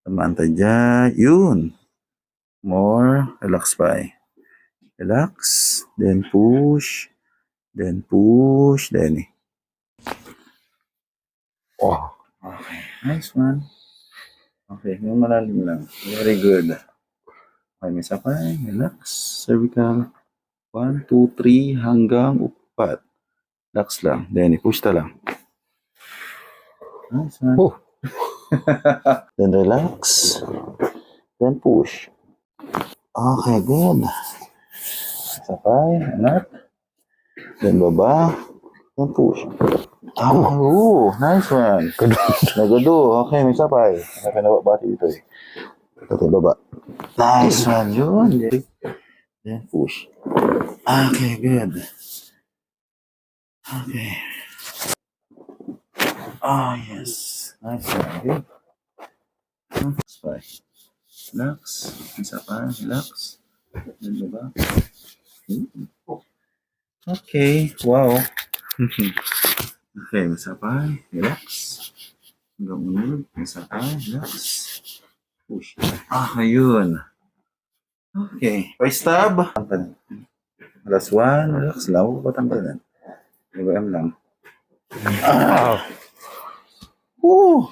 Tamaan tayo dyan. Yun. More. Relax pa eh. Relax. Then push. Then push. Then oh. Okay. Nice one. Okay. Yung malalim lang. Very good. Okay. May sapay. Relax. Cervical. 1, 2, 3 hanggang 4. Relax lang. Then push ta lang. Nice one. Oh. Then relax. Then push. Okay, good. Sapay, anak. Then baba. Then push. Oh, nice one. Nagado. Okay, may sapay. Okay, nababati dito eh. Ito, baba. Nice one. Yun. Then push. Okay, good. Okay. Oh, yes. Nice one. Good. Sapay. Relax. Sapay, relax. Then baba. Okay, wow. Okay, masapay, relax. Hanggang unod, masapay, relax. Push. Ayun. Okay, pa-stab. Last one, relax lang. Huwag patanggalan. Ibigam lang. Wow. Oh!